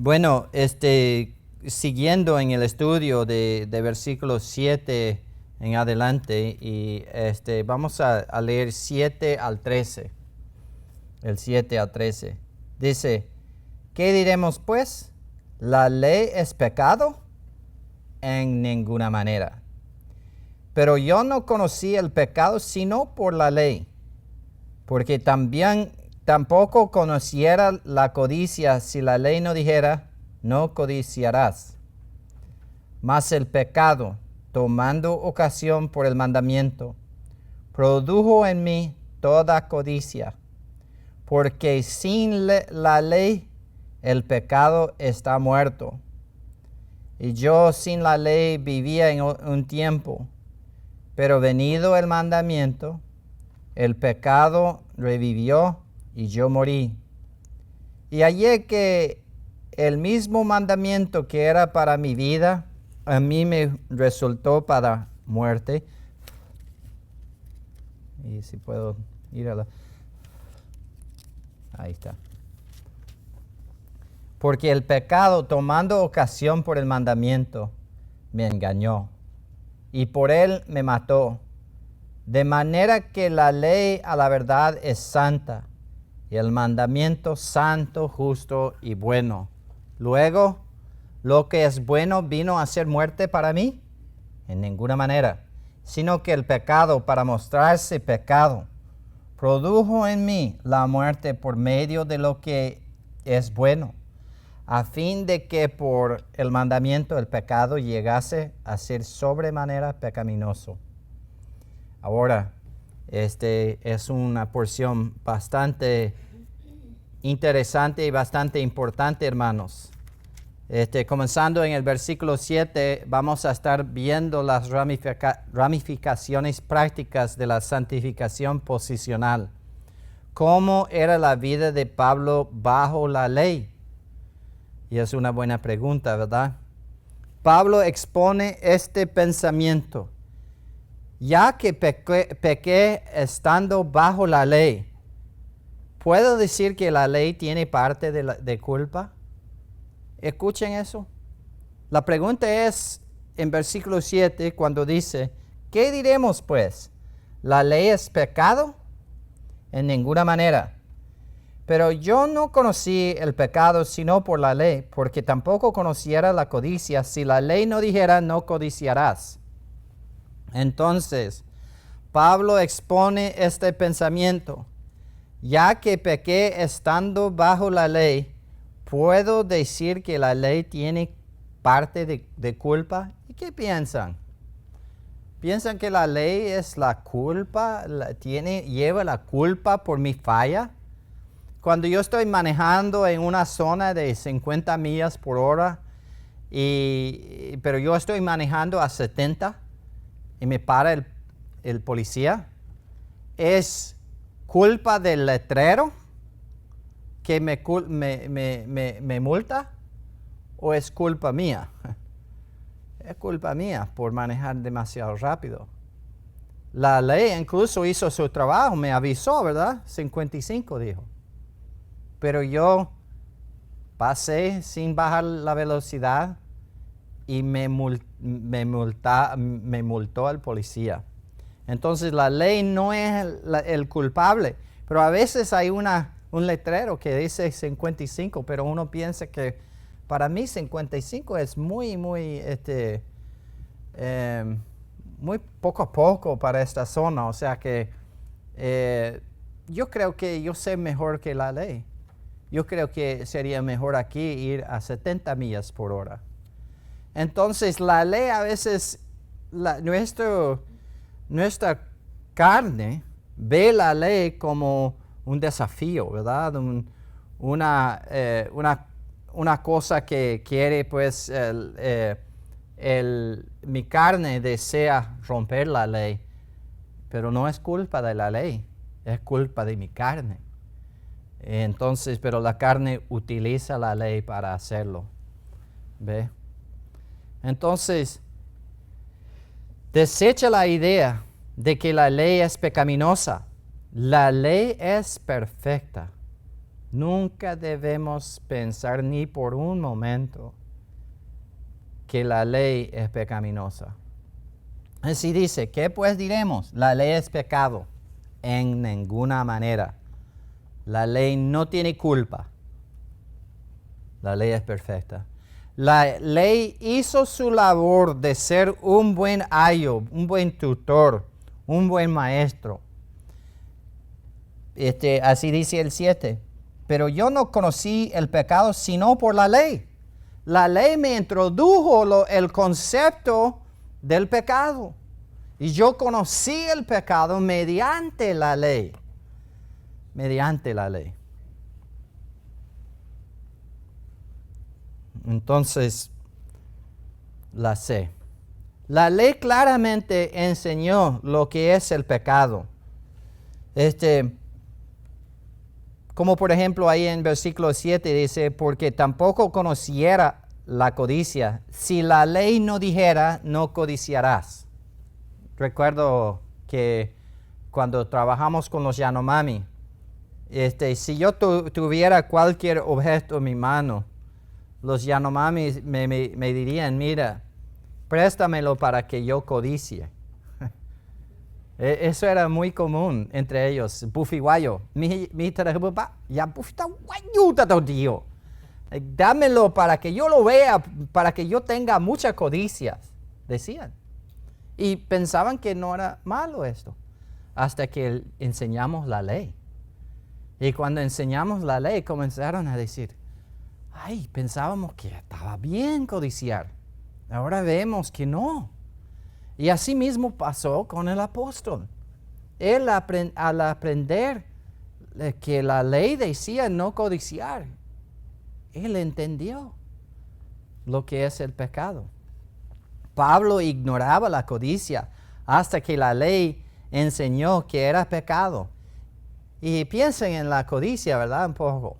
Bueno, siguiendo en el estudio de versículos 7 en adelante, y vamos a leer 7 al 13. El 7 al 13. Dice, ¿qué diremos pues? ¿La ley es pecado? En ninguna manera. Pero yo no conocí el pecado sino por la ley, porque tampoco conociera la codicia si la ley no dijera, no codiciarás. Mas el pecado, tomando ocasión por el mandamiento, produjo en mí toda codicia, porque sin la ley el pecado está muerto. Y yo sin la ley vivía en un tiempo, pero venido el mandamiento, el pecado revivió y yo morí. Y hallé que el mismo mandamiento que era para mi vida, a mí me resultó para muerte. Y si puedo ir a la... Ahí está. Porque el pecado, tomando ocasión por el mandamiento, me engañó, y por él me mató. De manera que la ley a la verdad es santa, y el mandamiento santo, justo y bueno. Luego, ¿lo que es bueno vino a ser muerte para mí? En ninguna manera, sino que el pecado, para mostrarse pecado, produjo en mí la muerte por medio de lo que es bueno, a fin de que por el mandamiento el pecado llegase a ser sobremanera pecaminoso. Ahora, es una porción bastante interesante y bastante importante, hermanos. Comenzando en el versículo 7, vamos a estar viendo las ramificaciones prácticas de la santificación posicional. ¿Cómo era la vida de Pablo bajo la ley? Y es una buena pregunta, ¿verdad? Pablo expone este pensamiento. Ya que pequé estando bajo la ley, ¿puedo decir que la ley tiene parte de culpa? Escuchen eso. La pregunta es en versículo 7 cuando dice, ¿qué diremos pues? ¿La ley es pecado? En ninguna manera. Pero yo no conocí el pecado sino por la ley, porque tampoco conociera la codicia si la ley no dijera no codiciarás. Entonces, Pablo expone este pensamiento. Ya que pequé estando bajo la ley, ¿puedo decir que la ley tiene parte de culpa? ¿Y qué piensan? ¿Piensan que la ley es la culpa, lleva la culpa por mi falla? Cuando yo estoy manejando en una zona de 50 millas por hora, pero yo estoy manejando a 70 y me para el policía, ¿es culpa del letrero que me multa o es culpa mía? Es culpa mía por manejar demasiado rápido. La ley incluso hizo su trabajo, me avisó, ¿verdad? 55 dijo. Pero yo pasé sin bajar la velocidad y me multó el policía. Entonces la ley no es el culpable, pero a veces hay un letrero que dice 55, pero uno piensa que para mí 55 es muy poco a poco para esta zona. O sea que yo creo que yo sé mejor que la ley. Yo creo que sería mejor aquí ir a 70 millas por hora. Entonces la ley a veces, nuestra carne ve la ley como un desafío, ¿verdad? Una cosa que quiere, pues, mi carne desea romper la ley, pero no es culpa de la ley, es culpa de mi carne. Entonces, pero la carne utiliza la ley para hacerlo. ¿Ve? Entonces, desecha la idea de que la ley es pecaminosa. La ley es perfecta. Nunca debemos pensar ni por un momento que la ley es pecaminosa. Así dice, ¿qué pues diremos? La ley es pecado. En ninguna manera. La ley no tiene culpa. La ley es perfecta. La ley hizo su labor de ser un buen ayo, un buen tutor, un buen maestro. Así dice el 7. Pero yo no conocí el pecado sino por la ley. La ley me introdujo el concepto del pecado. Y yo conocí el pecado mediante la ley. Mediante la ley. Entonces, la sé. La ley claramente enseñó lo que es el pecado. Como por ejemplo ahí en versículo 7 dice, porque tampoco conociera la codicia, si la ley no dijera, no codiciarás. Recuerdo que cuando trabajamos con los Yanomami, si yo tuviera cualquier objeto en mi mano, los Yanomami me dirían, mira, préstamelo para que yo codicie. Eso era muy común entre ellos. Bufiwayo. Dámelo para que yo lo vea, para que yo tenga muchas codicias, decían. Y pensaban que no era malo esto, hasta que enseñamos la ley. Y cuando enseñamos la ley, comenzaron a decir, ay, pensábamos que estaba bien codiciar. Ahora vemos que no. Y así mismo pasó con el apóstol. Él al aprender que la ley decía no codiciar, él entendió lo que es el pecado. Pablo ignoraba la codicia hasta que la ley enseñó que era pecado. Y piensen en la codicia, ¿verdad? Un poco.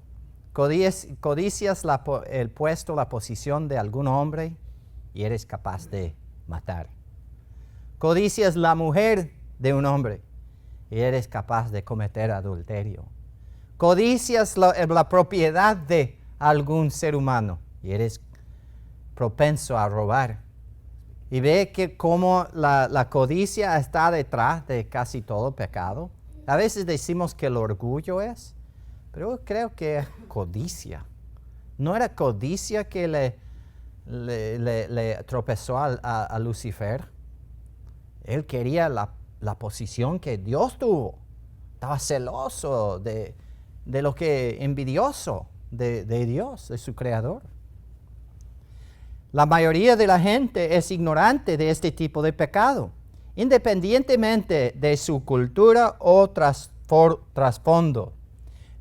Codicias el puesto, la posición de algún hombre y eres capaz de matar. Codicias la mujer de un hombre y eres capaz de cometer adulterio. Codicias la propiedad de algún ser humano y eres propenso a robar. Y ve que como la codicia está detrás de casi todo pecado. A veces decimos que el orgullo es, pero creo que es codicia. ¿No era codicia que le tropezó a Lucifer? Él quería la posición que Dios tuvo. Estaba celoso de lo que envidioso de Dios, de su creador. La mayoría de la gente es ignorante de este tipo de pecado, independientemente de su cultura o trasfondo.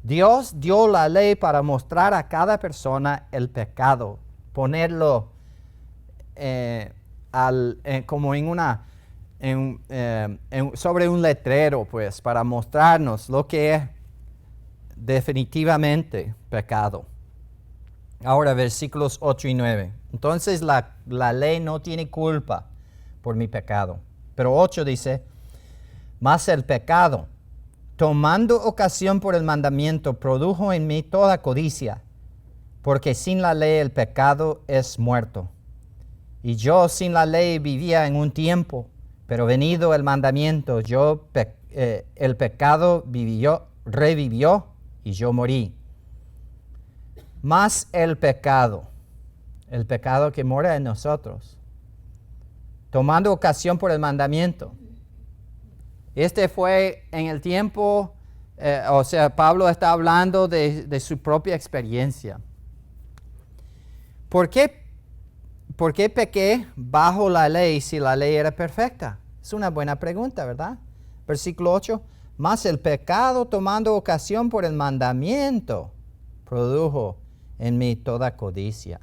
Dios dio la ley para mostrar a cada persona el pecado, ponerlo como sobre un letrero, pues, para mostrarnos lo que es definitivamente pecado. Ahora, versículos 8 y 9. Entonces la ley no tiene culpa por mi pecado. Pero 8 dice, mas el pecado, tomando ocasión por el mandamiento, produjo en mí toda codicia, porque sin la ley el pecado es muerto. Y yo sin la ley vivía en un tiempo, pero venido el mandamiento, el pecado revivió y yo morí. Mas el pecado que mora en nosotros, tomando ocasión por el mandamiento. Fue en el tiempo, Pablo está hablando de su propia experiencia. ¿Por qué pequé bajo la ley si la ley era perfecta? Es una buena pregunta, ¿verdad? Versículo 8. Mas el pecado tomando ocasión por el mandamiento produjo en mí toda codicia.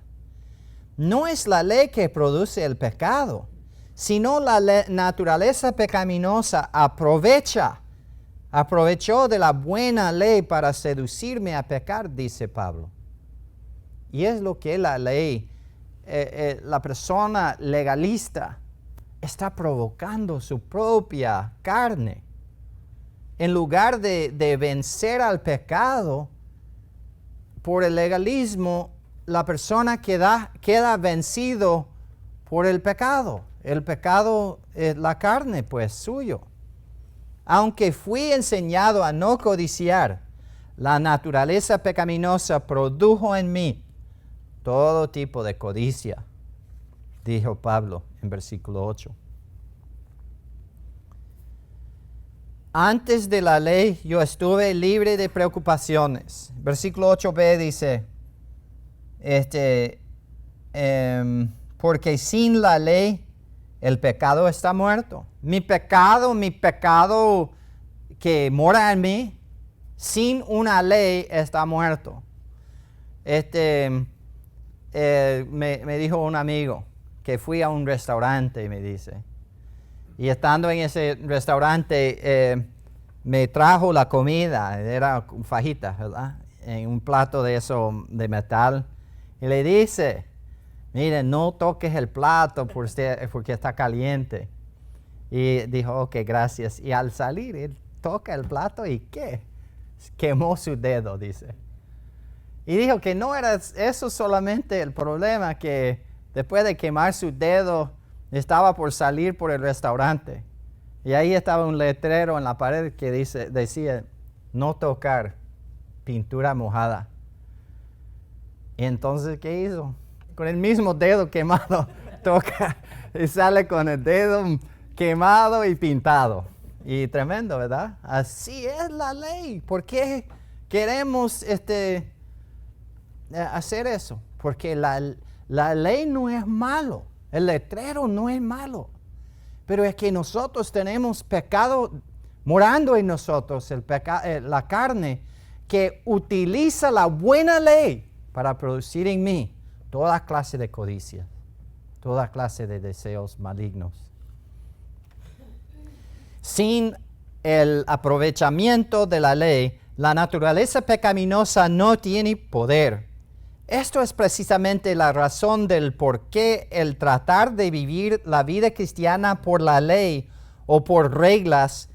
No es la ley que produce el pecado, sino la naturaleza pecaminosa aprovechó de la buena ley para seducirme a pecar, dice Pablo. Y es lo que la ley, la persona legalista está provocando su propia carne. En lugar de vencer al pecado, por el legalismo, la persona queda vencido por el pecado. El pecado es la carne, pues, suyo. Aunque fui enseñado a no codiciar, la naturaleza pecaminosa produjo en mí todo tipo de codicia, dijo Pablo en versículo 8. Antes de la ley yo estuve libre de preocupaciones. Versículo 8b dice, porque sin la ley el pecado está muerto. Mi pecado que mora en mí, sin una ley está muerto. Me dijo un amigo que fui a un restaurante y me dice, y estando en ese restaurante me trajo la comida, era fajitas, ¿verdad? En un plato de eso de metal. Y le dice, mire, no toques el plato porque está caliente. Y dijo, ok, gracias. Y al salir, él toca el plato y ¿qué? Quemó su dedo, dice. Y dijo que no era eso solamente el problema, que después de quemar su dedo, estaba por salir por el restaurante. Y ahí estaba un letrero en la pared que decía, no tocar pintura mojada. Y entonces, ¿qué hizo? Con el mismo dedo quemado, toca y sale con el dedo quemado y pintado. Y tremendo, ¿verdad? Así es la ley. ¿Por qué queremos hacer eso? Porque la ley no es malo. El letrero no es malo. Pero es que nosotros tenemos pecado morando en nosotros, la carne, que utiliza la buena ley para producir en mí toda clase de codicia, toda clase de deseos malignos. Sin el aprovechamiento de la ley, la naturaleza pecaminosa no tiene poder. Esto es precisamente la razón del por qué el tratar de vivir la vida cristiana por la ley o por reglas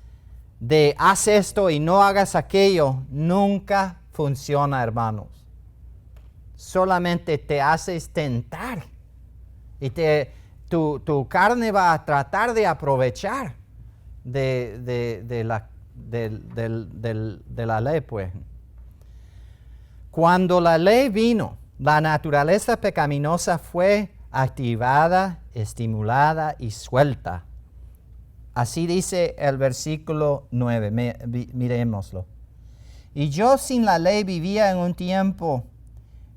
de haz esto y no hagas aquello nunca funciona, hermanos. Solamente te haces tentar y tu carne va a tratar de aprovechar de la ley, pues. Cuando la ley vino, la naturaleza pecaminosa fue activada, estimulada y suelta. Así dice el versículo 9, miremoslo. Y yo sin la ley vivía en un tiempo,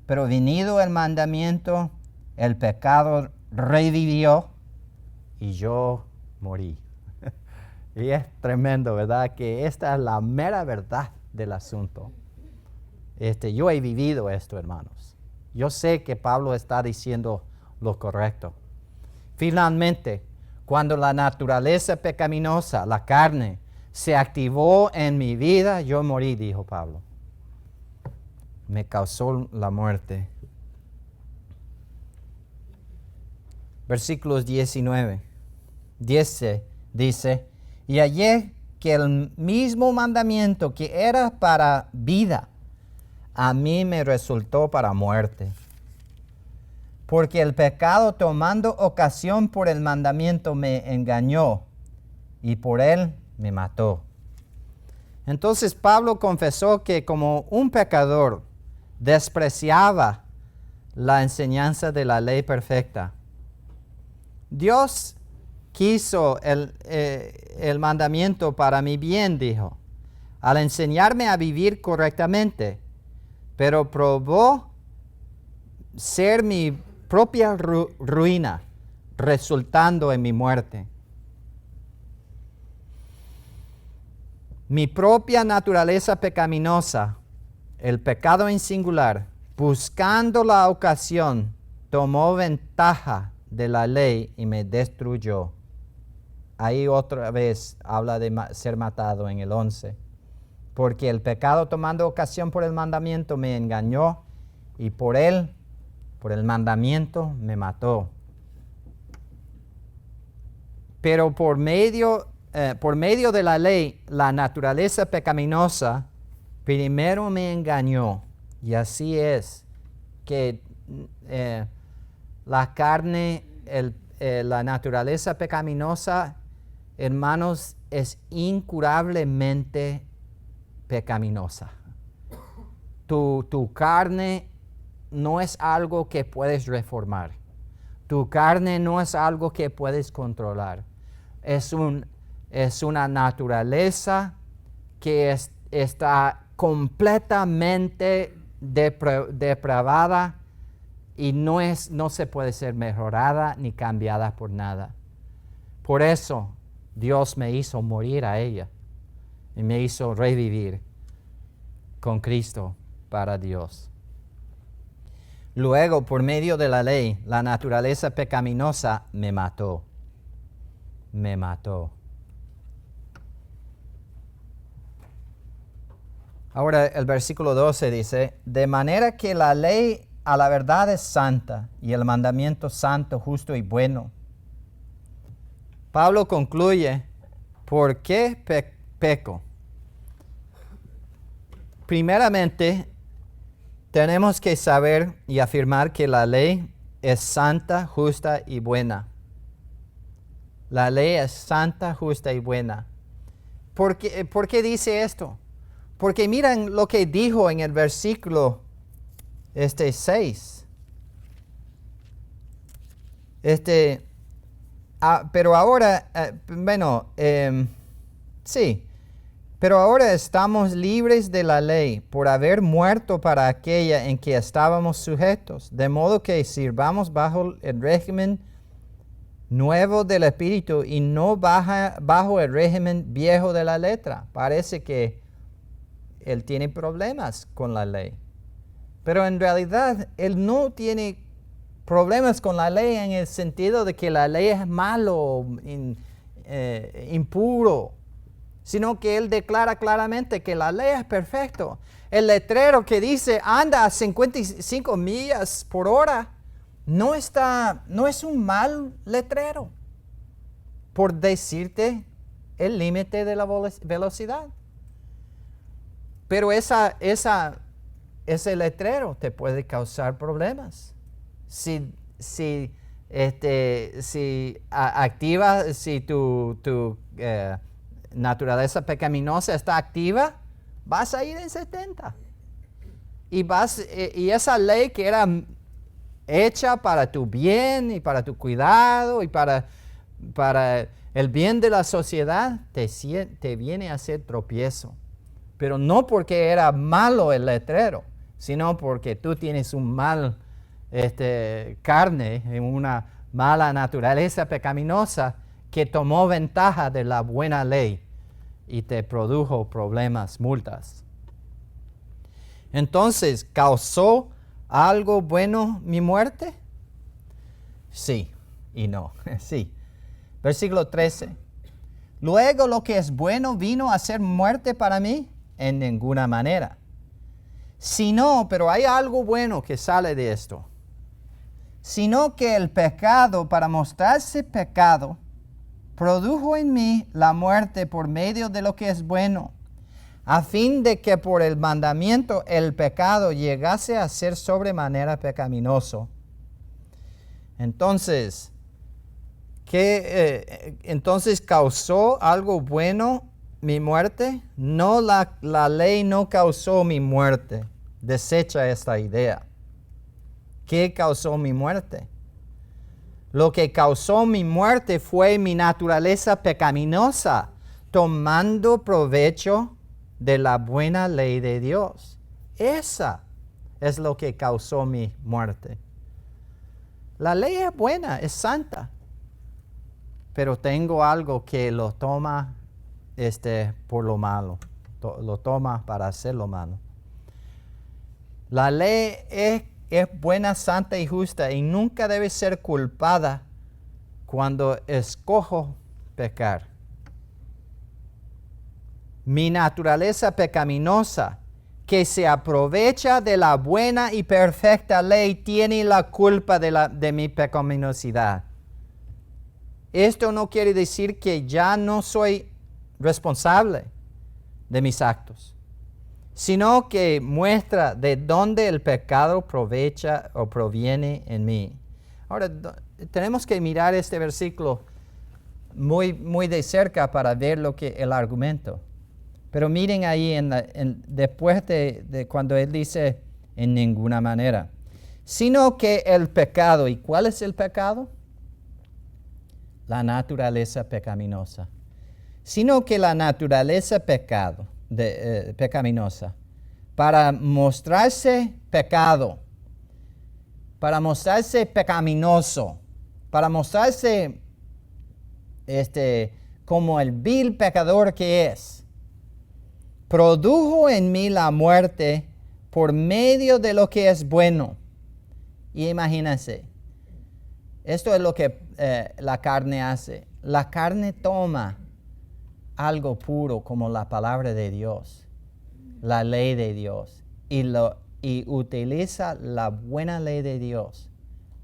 pero venido el mandamiento, el pecado revivió y yo morí. Y es tremendo, ¿verdad? Que esta es la mera verdad del asunto. Yo he vivido esto, hermanos. Yo sé que Pablo está diciendo lo correcto. Finalmente, cuando la naturaleza pecaminosa, la carne, se activó en mi vida, yo morí, dijo Pablo. Me causó la muerte. Versículos 19. Dice, y hallé que el mismo mandamiento que era para vida, a mí me resultó para muerte. Porque el pecado tomando ocasión por el mandamiento me engañó y por él me mató. Entonces Pablo confesó que como un pecador despreciaba la enseñanza de la ley perfecta. Dios quiso el mandamiento para mi bien, dijo, al enseñarme a vivir correctamente, pero probó ser mi propia ruina, resultando en mi muerte. Mi propia naturaleza pecaminosa, el pecado en singular, buscando la ocasión, tomó ventaja de la ley y me destruyó. Ahí otra vez habla de ser matado en el 11. Porque el pecado tomando ocasión por el mandamiento me engañó y por el mandamiento me mató. Pero por medio de la ley, la naturaleza pecaminosa primero me engañó Y así es que la carne, la naturaleza pecaminosa, hermanos, es incurablemente pecaminosa. Tu carne no es algo que puedes reformar. Tu carne no es algo que puedes controlar. Es una naturaleza que está completamente depravada y no se puede ser mejorada ni cambiada por nada. Por eso Dios me hizo morir a ella y me hizo revivir con Cristo para Dios. Luego, por medio de la ley, la naturaleza pecaminosa me mató. Me mató. Ahora el versículo 12 dice, de manera que la ley a la verdad es santa y el mandamiento santo, justo y bueno. Pablo concluye, ¿por qué peco? Primeramente, tenemos que saber y afirmar que la ley es santa, justa y buena. La ley es santa, justa y buena. ¿Por qué dice esto? Porque miren lo que dijo en el versículo 6. Pero ahora, sí. Pero ahora estamos libres de la ley por haber muerto para aquella en que estábamos sujetos, de modo que sirvamos bajo el régimen nuevo del Espíritu y no bajo el régimen viejo de la letra. Parece que él tiene problemas con la ley. Pero en realidad él no tiene problemas con la ley en el sentido de que la ley es malo, impuro, sino que él declara claramente que la ley es perfecta. El letrero que dice anda a 55 millas por hora no es un mal letrero por decirte el límite de la velocidad. Pero ese letrero te puede causar problemas. Si tu naturaleza pecaminosa está activa, vas a ir en 70. Y esa ley que era hecha para tu bien y para tu cuidado y para el bien de la sociedad, te viene a hacer tropiezo. Pero no porque era malo el letrero, sino porque tú tienes un mal carne, una mala naturaleza pecaminosa que tomó ventaja de la buena ley y te produjo problemas, multas. Entonces, ¿causó algo bueno mi muerte? Sí y no. Sí. Versículo 13. Luego lo que es bueno vino a ser muerte para mí en ninguna manera. Sino, pero hay algo bueno que sale de esto. Sino que el pecado, para mostrarse pecado, produjo en mí la muerte por medio de lo que es bueno, a fin de que por el mandamiento el pecado llegase a ser sobremanera pecaminoso. Entonces, entonces causó algo bueno mi muerte? No, la ley no causó mi muerte. Desecha esta idea. ¿Qué causó mi muerte? Lo que causó mi muerte fue mi naturaleza pecaminosa, tomando provecho de la buena ley de Dios. Esa es lo que causó mi muerte. La ley es buena, es santa, pero tengo algo que lo toma por lo malo, lo toma para hacer lo malo. La ley es buena, santa y justa y nunca debe ser culpada cuando escojo pecar. Mi naturaleza pecaminosa, que se aprovecha de la buena y perfecta ley, tiene la culpa de mi pecaminosidad. Esto no quiere decir que ya no soy responsable de mis actos. sino que muestra de dónde el pecado aprovecha o proviene en mí. Ahora, tenemos que mirar este versículo muy de cerca para ver el argumento. Pero miren ahí después de cuando él dice en ninguna manera. Sino que el pecado, ¿y cuál es el pecado? La naturaleza pecaminosa. Sino que la naturaleza pecaminosa, para mostrarse pecado, para mostrarse pecaminoso, para mostrarse como el vil pecador que es, produjo en mí la muerte por medio de lo que es bueno. Y imagínense, esto es lo que la carne hace. La carne toma algo puro como la palabra de Dios, la ley de Dios, y utiliza la buena ley de Dios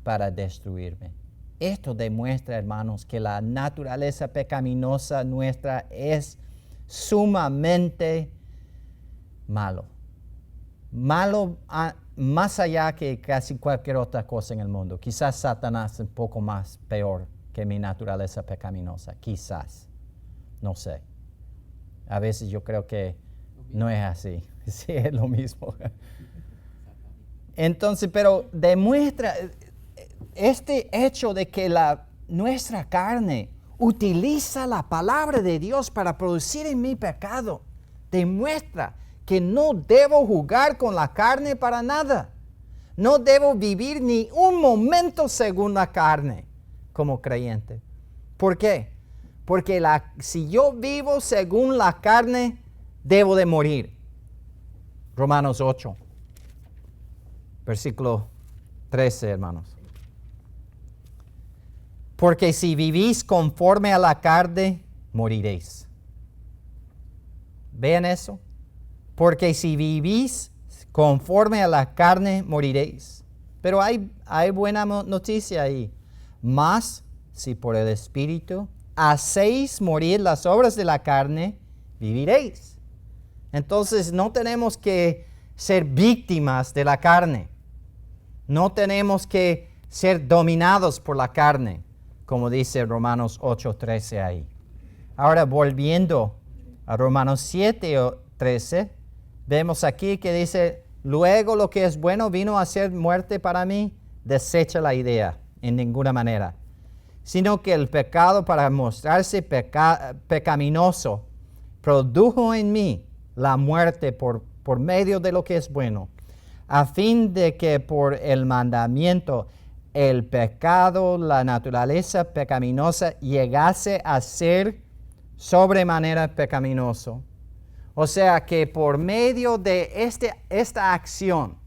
para destruirme. Esto demuestra, hermanos, que la naturaleza pecaminosa nuestra es sumamente malo. Malo más allá que casi cualquier otra cosa en el mundo. Quizás Satanás es un poco más peor que mi naturaleza pecaminosa. Quizás. No sé. A veces yo creo que no es así. Sí, es lo mismo. Entonces, pero demuestra este hecho de que nuestra carne utiliza la palabra de Dios para producir en mí pecado. Demuestra que no debo jugar con la carne para nada. No debo vivir ni un momento según la carne como creyente. ¿Por qué? Porque si yo vivo según la carne, debo de morir. Romanos 8, versículo 13, hermanos. Porque si vivís conforme a la carne, moriréis. ¿Ven eso? Porque si vivís conforme a la carne, moriréis. Pero hay buena noticia ahí. Mas, si por el Espíritu hacéis morir las obras de la carne, viviréis. Entonces no tenemos que ser víctimas de la carne. No tenemos que ser dominados por la carne, como dice Romanos 8:13 ahí. Ahora volviendo a Romanos 7:13, vemos aquí que dice, luego lo que es bueno vino a ser muerte para mí, desecha la idea en ninguna manera, sino que el pecado para mostrarse pecaminoso produjo en mí la muerte por medio de lo que es bueno, a fin de que por el mandamiento el pecado, la naturaleza pecaminosa llegase a ser sobremanera pecaminoso. O sea que por medio de esta acción,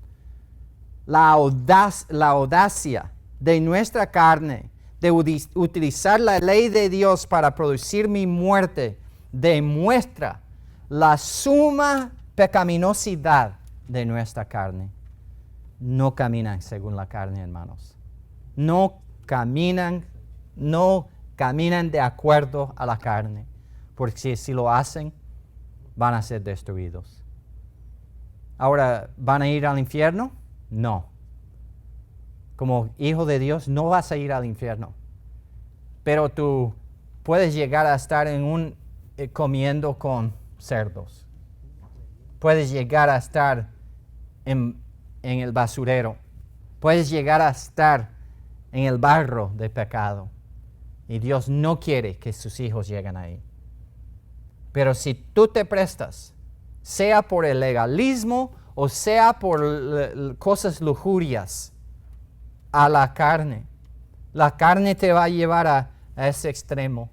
la audacia de nuestra carne, de utilizar la ley de Dios para producir mi muerte, demuestra la suma pecaminosidad de nuestra carne. No caminan según la carne, hermanos. No caminan de acuerdo a la carne, porque si lo hacen, van a ser destruidos. Ahora, ¿van a ir al infierno? No. Como hijo de Dios, no vas a ir al infierno. Pero tú puedes llegar a estar comiendo con cerdos. Puedes llegar a estar en el basurero. Puedes llegar a estar en el barro de pecado. Y Dios no quiere que sus hijos lleguen ahí. Pero si tú te prestas, sea por el legalismo o sea por cosas lujurias, a la carne te va a llevar a ese extremo.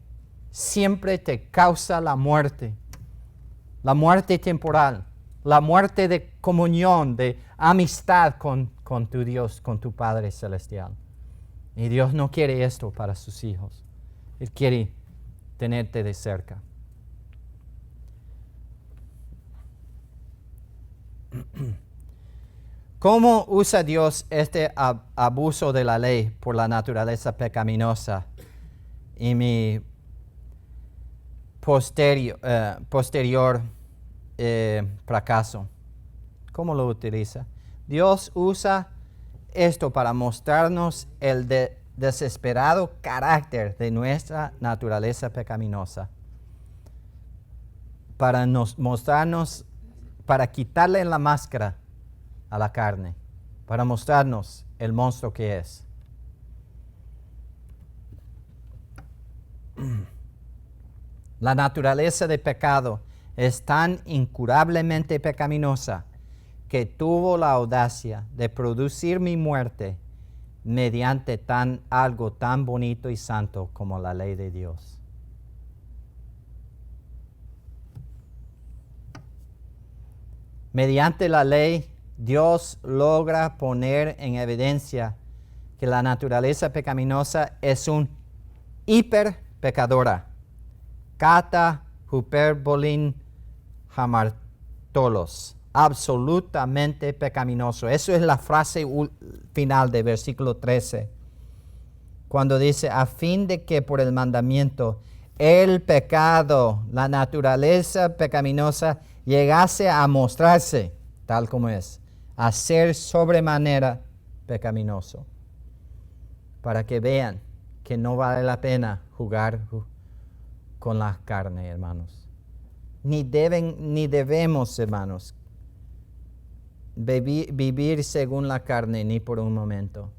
Siempre te causa la muerte temporal, la muerte de comunión, de amistad con tu Dios, con tu Padre Celestial. Y Dios no quiere esto para sus hijos. Él quiere tenerte de cerca. ¿Cómo usa Dios este abuso de la ley por la naturaleza pecaminosa y mi posterior fracaso? ¿Cómo lo utiliza? Dios usa esto para mostrarnos el desesperado carácter de nuestra naturaleza pecaminosa. Para mostrarnos, para quitarle la máscara a la carne, para mostrarnos el monstruo que es. La naturaleza de pecado es tan incurablemente pecaminosa que tuvo la audacia de producir mi muerte mediante algo tan bonito y santo como la ley de Dios. Mediante la ley, Dios logra poner en evidencia que la naturaleza pecaminosa es un hiperpecadora. Kata hyperbolin hamartolos. Absolutamente pecaminoso. Eso es la frase final del versículo 13. Cuando dice, a fin de que por el mandamiento el pecado, la naturaleza pecaminosa, llegase a mostrarse tal como es, a ser sobremanera pecaminoso. Para que vean que no vale la pena jugar con la carne, hermanos. Ni debemos, hermanos, vivir según la carne ni por un momento.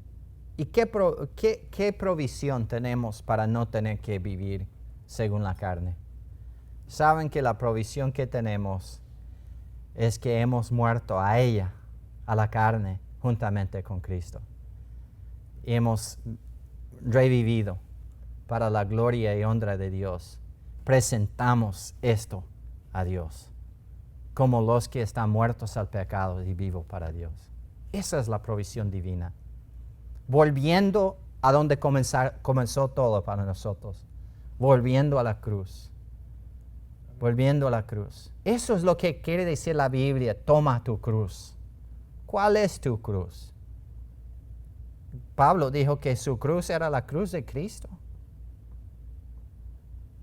¿Y qué provisión tenemos para no tener que vivir según la carne? Saben que la provisión que tenemos es que hemos muerto a ella, a la carne, juntamente con Cristo. Y hemos revivido para la gloria y honra de Dios. Presentamos esto a Dios como los que están muertos al pecado y vivos para Dios. Esa es la provisión divina. Volviendo a donde comenzó todo para nosotros. Volviendo a la cruz. Volviendo a la cruz. Eso es lo que quiere decir la Biblia. Toma tu cruz. ¿Cuál es tu cruz? Pablo dijo que su cruz era la cruz de Cristo.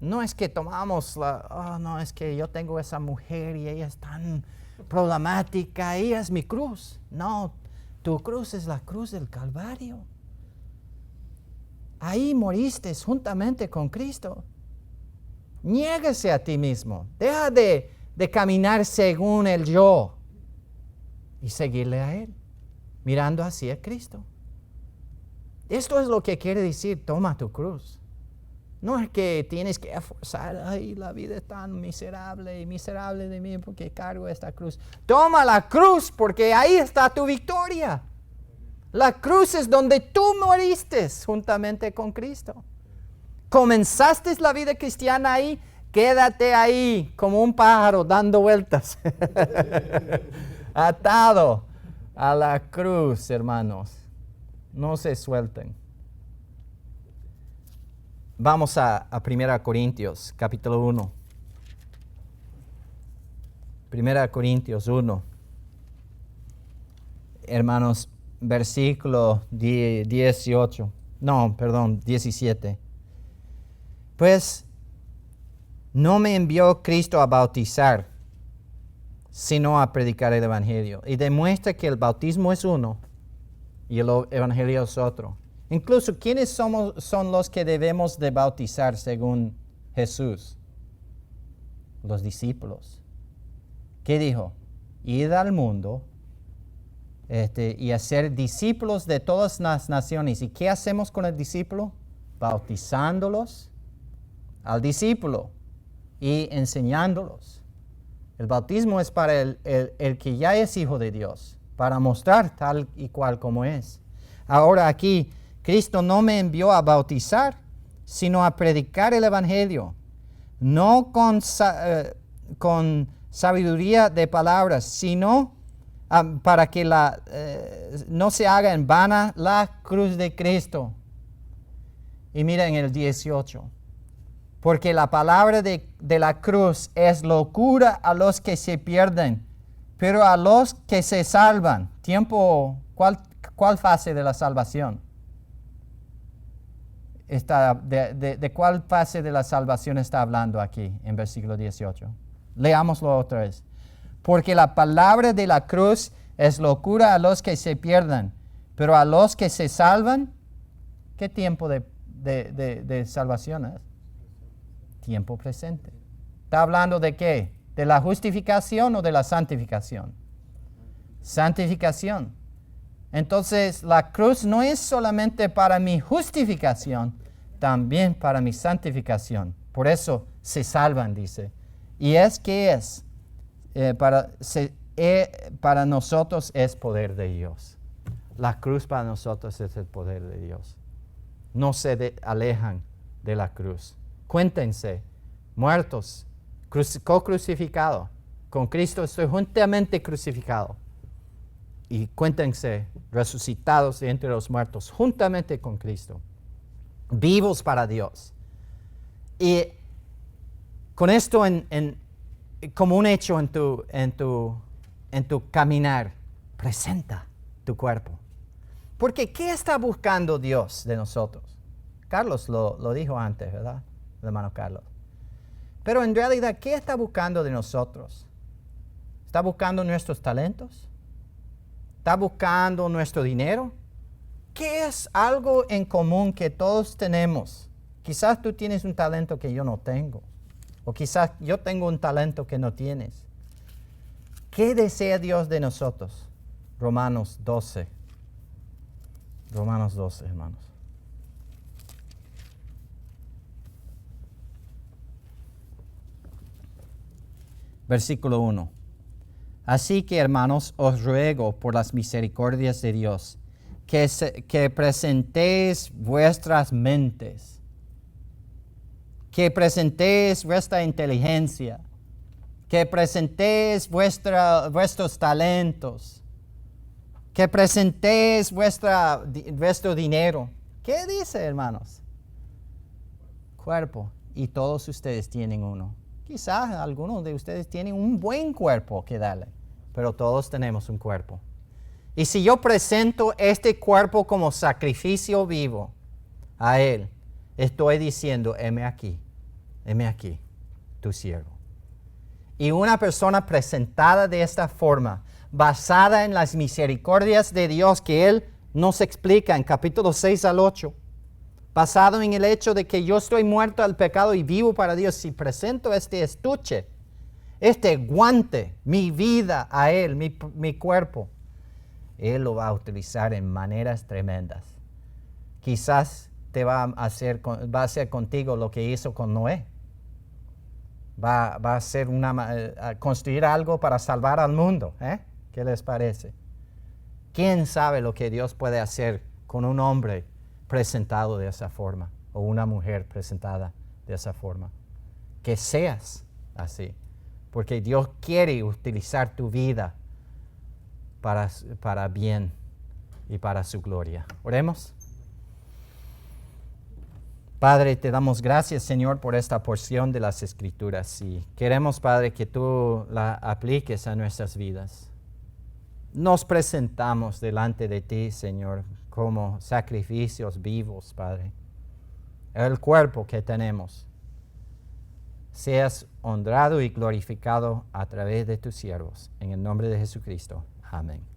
No es que tomamos no es que yo tengo esa mujer y ella es tan problemática, ella es mi cruz. No, tu cruz es la cruz del Calvario. Ahí moriste juntamente con Cristo. Niégase a ti mismo. Deja de caminar según el yo y seguirle a Él, mirando hacia Cristo. Esto es lo que quiere decir, toma tu cruz. No es que tienes que esforzar, ay, la vida es tan miserable y miserable de mí porque cargo esta cruz. Toma la cruz porque ahí está tu victoria. La cruz es donde tú moriste juntamente con Cristo. Comenzaste la vida cristiana ahí, quédate ahí como un pájaro dando vueltas. Atado a la cruz, hermanos. No se suelten. Vamos a 1 Corintios, capítulo 1. 1 Corintios 1. Hermanos, versículo 17. Pues no me envió Cristo a bautizar, sino a predicar el Evangelio. Y demuestra que el bautismo es uno y el Evangelio es otro. Incluso, ¿quiénes son los que debemos de bautizar según Jesús? Los discípulos. ¿Qué dijo? Id al mundo y hacer discípulos de todas las naciones. ¿Y qué hacemos con el discípulo? Bautizándolos al discípulo y enseñándolos. El bautismo es para el que ya es hijo de Dios, para mostrar tal y cual como es. Ahora aquí, Cristo no me envió a bautizar, sino a predicar el Evangelio, no con sabiduría de palabras, sino para que no se haga en vana la cruz de Cristo. Y mira en el 18. Porque la palabra de la cruz es locura a los que se pierden, pero a los que se salvan. ¿Cuál fase de la salvación? ¿De cuál fase de la salvación está hablando aquí en versículo 18? Leámoslo otra vez. Porque la palabra de la cruz es locura a los que se pierdan, pero a los que se salvan, ¿qué tiempo de salvación es? Tiempo presente. ¿Está hablando de qué? ¿De la justificación o de la santificación? Santificación. Entonces, la cruz no es solamente para mi justificación, también para mi santificación. Por eso se salvan, dice. ¿Y qué es? Para nosotros es poder de Dios. La cruz para nosotros es el poder de Dios. No se alejan de la cruz. Cuéntense, muertos, co-crucificado. Con Cristo estoy juntamente crucificado. Y cuéntense, resucitados de entre los muertos, juntamente con Cristo. Vivos para Dios. Y con esto como un hecho en tu caminar, presenta tu cuerpo. Porque ¿qué está buscando Dios de nosotros? Carlos lo dijo antes, ¿verdad? El hermano Carlos. Pero en realidad, ¿qué está buscando de nosotros? ¿Está buscando nuestros talentos? ¿Está buscando nuestro dinero? ¿Qué es algo en común que todos tenemos? Quizás tú tienes un talento que yo no tengo. O quizás yo tengo un talento que no tienes. ¿Qué desea Dios de nosotros? Romanos 12. Romanos 12, hermanos. Versículo 1. Así que, hermanos, os ruego por las misericordias de Dios, que presentéis vuestras mentes, que presentéis vuestra inteligencia, que presentéis vuestros talentos, que presentéis vuestro dinero. ¿Qué dice, hermanos? Cuerpo. Y todos ustedes tienen uno. Quizás algunos de ustedes tienen un buen cuerpo que darle, pero todos tenemos un cuerpo. Y si yo presento este cuerpo como sacrificio vivo a Él, estoy diciendo, heme aquí, tu siervo. Y una persona presentada de esta forma, basada en las misericordias de Dios que Él nos explica en capítulo 6 al 8, basado en el hecho de que yo estoy muerto al pecado y vivo para Dios, si presento este estuche, este guante, mi vida a Él, mi cuerpo, Él lo va a utilizar en maneras tremendas. Quizás va a hacer contigo lo que hizo con Noé. Va a hacer a construir algo para salvar al mundo. ¿Qué les parece? ¿Quién sabe lo que Dios puede hacer con un hombre presentado de esa forma, o una mujer presentada de esa forma? Que seas así, porque Dios quiere utilizar tu vida para bien y para su gloria. Oremos. Padre, te damos gracias, Señor, por esta porción de las Escrituras, y queremos, Padre, que tú la apliques a nuestras vidas. Nos presentamos delante de ti, Señor, como sacrificios vivos, Padre. El cuerpo que tenemos, seas honrado y glorificado a través de tus siervos. En el nombre de Jesucristo. Amén.